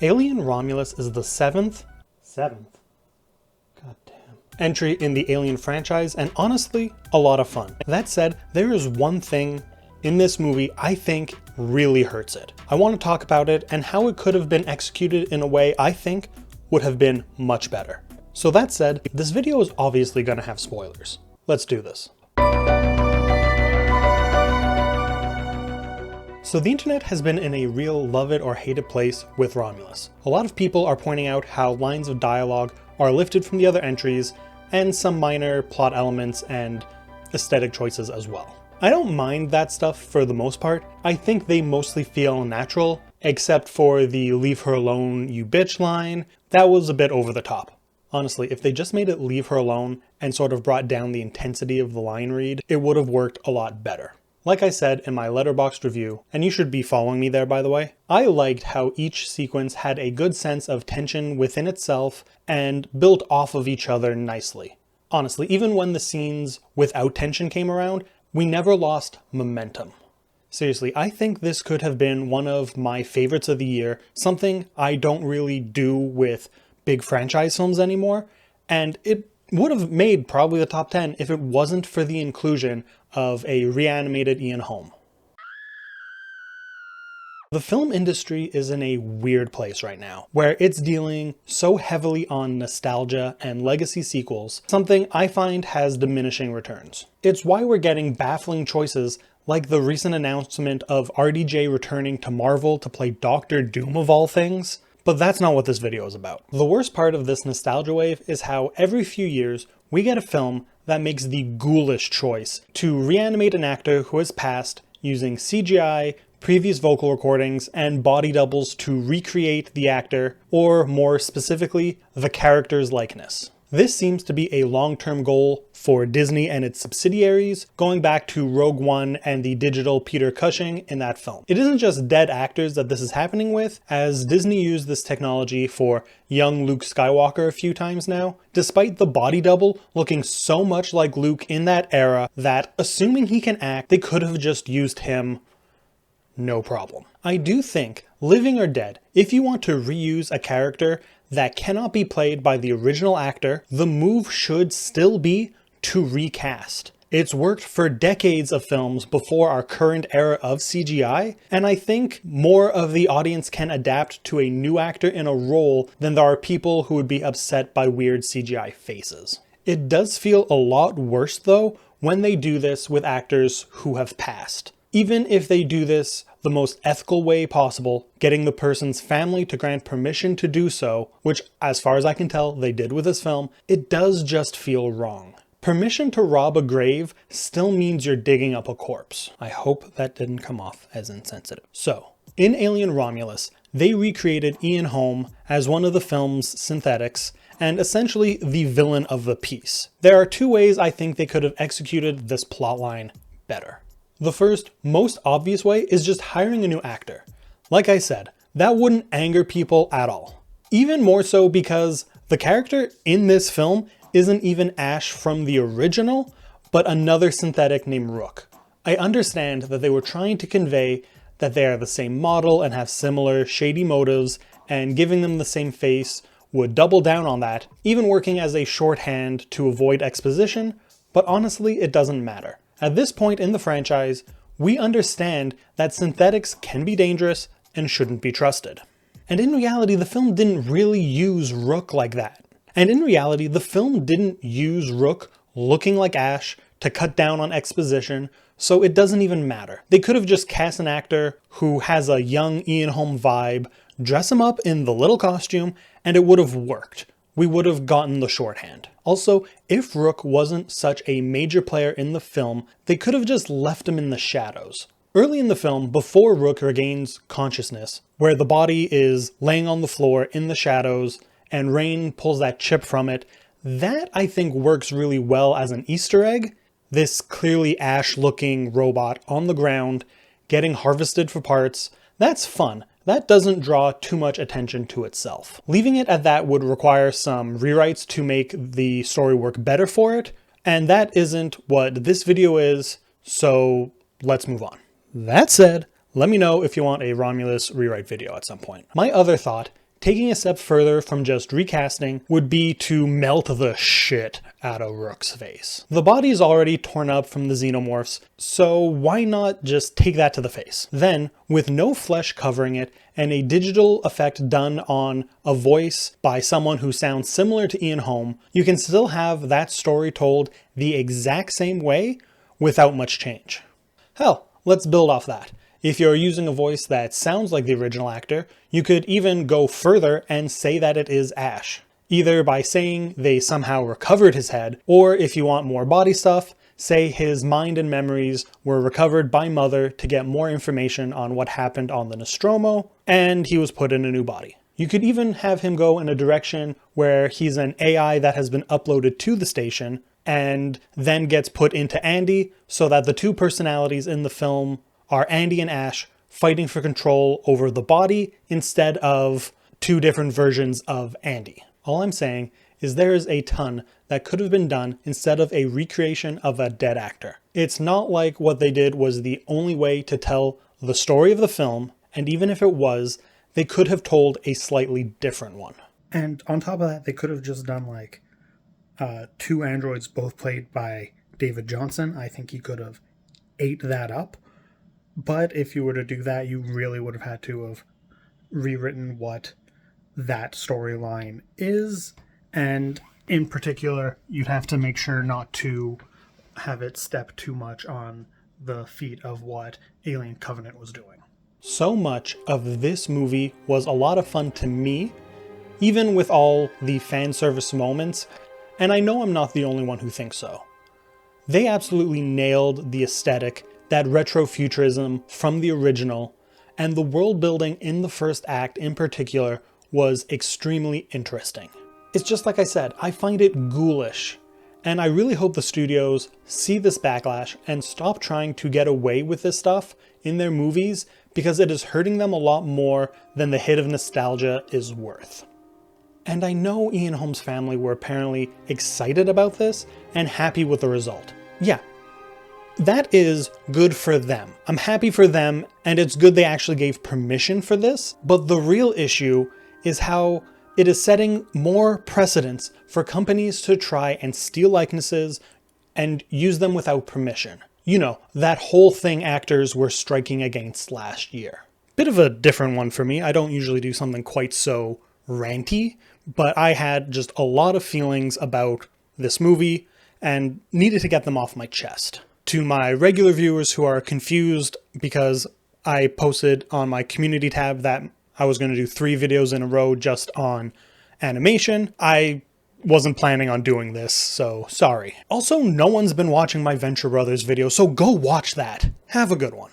Alien Romulus is the seventh goddamn entry in the Alien franchise, and honestly, a lot of fun. That said, there is one thing in this movie I think really hurts it. I want to talk about it and how it could have been executed in a way I think would have been much better. So that said, this video is obviously going to have spoilers. Let's do this. So the internet has been in a real love it or hate it place with Romulus. A lot of people are pointing out how lines of dialogue are lifted from the other entries, and some minor plot elements and aesthetic choices as well. I don't mind that stuff for the most part. I think they mostly feel natural, except for the "leave her alone, you bitch" line. That was a bit over the top. Honestly, if they just made it "leave her alone" and sort of brought down the intensity of the line read, it would have worked a lot better. Like I said in my Letterboxd review, and you should be following me there by the way, I liked how each sequence had a good sense of tension within itself and built off of each other nicely. Honestly, even when the scenes without tension came around, we never lost momentum. Seriously, I think this could have been one of my favorites of the year, something I don't really do with big franchise films anymore, and it would have made probably the top 10 if it wasn't for the inclusion of a reanimated Ian Holm. The film industry is in a weird place right now, where it's dealing so heavily on nostalgia and legacy sequels, something I find has diminishing returns. It's why we're getting baffling choices like the recent announcement of RDJ returning to Marvel to play Doctor Doom of all things. But that's not what this video is about. The worst part of this nostalgia wave is how every few years we get a film that makes the ghoulish choice to reanimate an actor who has passed using CGI, previous vocal recordings, and body doubles to recreate the actor, or more specifically, the character's likeness. This seems to be a long-term goal for Disney and its subsidiaries, going back to Rogue One and the digital Peter Cushing in that film. It isn't just dead actors that this is happening with, as Disney used this technology for young Luke Skywalker a few times now, despite the body double looking so much like Luke in that era that, assuming he can act, they could have just used him no problem. I do think, living or dead, if you want to reuse a character that cannot be played by the original actor, the move should still be to recast. It's worked for decades of films before our current era of CGI, and I think more of the audience can adapt to a new actor in a role than there are people who would be upset by weird CGI faces. It does feel a lot worse though when they do this with actors who have passed. Even if they do this the most ethical way possible, getting the person's family to grant permission to do so, which as far as I can tell they did with this film, it does just feel wrong. Permission to rob a grave still means you're digging up a corpse. I hope that didn't come off as insensitive. So, in Alien Romulus, they recreated Ian Holm as one of the film's synthetics, and essentially the villain of the piece. There are two ways I think they could have executed this plotline better. The first, most obvious way is just hiring a new actor. Like I said, that wouldn't anger people at all. Even more so because the character in this film isn't even Ash from the original, but another synthetic named Rook. I understand that they were trying to convey that they are the same model and have similar shady motives, and giving them the same face would double down on that, even working as a shorthand to avoid exposition, but honestly it doesn't matter. At this point in the franchise, we understand that synthetics can be dangerous and shouldn't be trusted. And in reality, the film didn't really use Rook like that. And in reality, the film didn't use Rook looking like Ash to cut down on exposition, so it doesn't even matter. They could have just cast an actor who has a young Ian Holm vibe, dress him up in the little costume, and it would have worked. We would have gotten the shorthand. Also, if Rook wasn't such a major player in the film, they could have just left him in the shadows. Early in the film, before Rook regains consciousness, where the body is laying on the floor in the shadows and Rain pulls that chip from it, that I think works really well as an Easter egg. This clearly Ash-looking robot on the ground, getting harvested for parts, that's fun. That doesn't draw too much attention to itself. Leaving it at that would require some rewrites to make the story work better for it, and that isn't what this video is, so let's move on. That said, let me know if you want a Romulus rewrite video at some point. My other thought Taking a step further from just recasting would be to melt the shit out of Rook's face. The body is already torn up from the xenomorphs, so why not just take that to the face? Then, with no flesh covering it and a digital effect done on a voice by someone who sounds similar to Ian Holm, you can still have that story told the exact same way without much change. Hell, let's build off that. If you're using a voice that sounds like the original actor, you could even go further and say that it is Ash. Either by saying they somehow recovered his head, or if you want more body stuff, say his mind and memories were recovered by Mother to get more information on what happened on the Nostromo, and he was put in a new body. You could even have him go in a direction where he's an AI that has been uploaded to the station, and then gets put into Andy, so that the two personalities in the film are Andy and Ash fighting for control over the body instead of two different versions of Andy. All I'm saying is there is a ton that could have been done instead of a recreation of a dead actor. It's not like what they did was the only way to tell the story of the film, and even if it was, they could have told a slightly different one. And on top of that, they could have just done like two androids both played by David Johnson. I think he could have ate that up. But if you were to do that, you really would have had to have rewritten what that storyline is. And in particular, you'd have to make sure not to have it step too much on the feet of what Alien Covenant was doing. So much of this movie was a lot of fun to me, even with all the fan service moments, and I know I'm not the only one who thinks so. They absolutely nailed the aesthetic, that retrofuturism from the original, and the world building in the first act in particular was extremely interesting. It's just like I said, I find it ghoulish, and I really hope the studios see this backlash and stop trying to get away with this stuff in their movies, because it is hurting them a lot more than the hit of nostalgia is worth. And I know Ian Holm's family were apparently excited about this and happy with the result. Yeah, that is good for them. I'm happy for them, and it's good they actually gave permission for this, but the real issue is how it is setting more precedents for companies to try and steal likenesses and use them without permission. You know, that whole thing actors were striking against last year. Bit of a different one for me. I don't usually do something quite so ranty, but I had just a lot of feelings about this movie and needed to get them off my chest. To my regular viewers who are confused because I posted on my community tab that I was going to do 3 videos in a row just on animation, I wasn't planning on doing this, so sorry. Also, no one's been watching my Venture Brothers video, so go watch that. Have a good one.